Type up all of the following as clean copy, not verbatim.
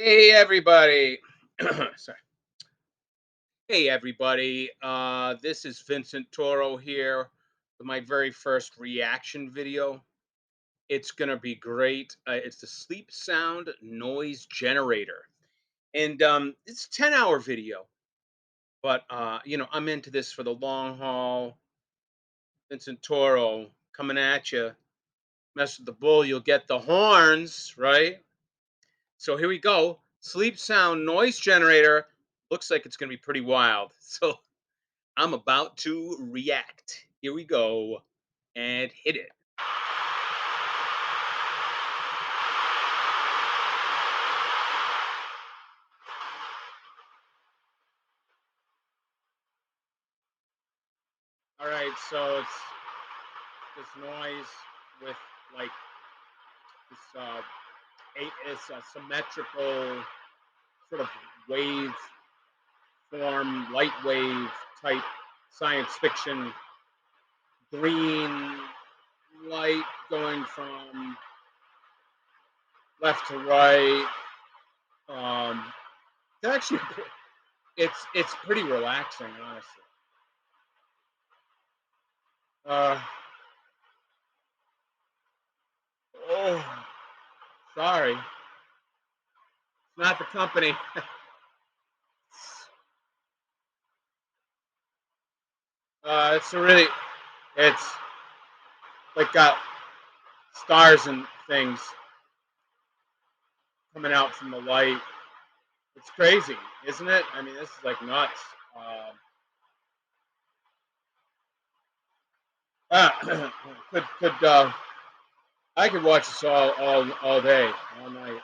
Hey everybody. Sorry. Hey everybody. This is Vincent Touro here with my very first reaction video. It's gonna be great. It's the sleep sound noise generator. And it's a 10-hour video. But I'm into this for the long haul. Vincent Toro coming at you. Mess with the bull, you'll get the horns, right? So here we go. Sleep sound noise generator. Looks like it's gonna be pretty wild. So I'm about to react. Here we go and hit it. All right, so it's this noise with like this it's a symmetrical sort of wave form, light wave type science fiction green light going from left to right. Um, it's actually it's pretty relaxing, honestly. Uh, oh, sorry. Not the company. It's a really, it's like got stars and things coming out from the light. It's crazy, isn't it? I mean, this is like nuts. Could I could watch this all day, all night.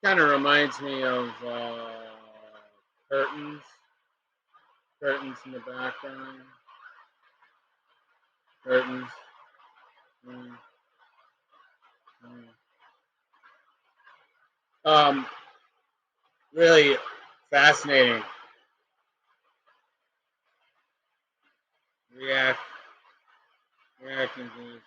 Kind of reminds me of curtains, curtains in the background, curtains. Mm, mm. Um, really fascinating. React, reacting to this.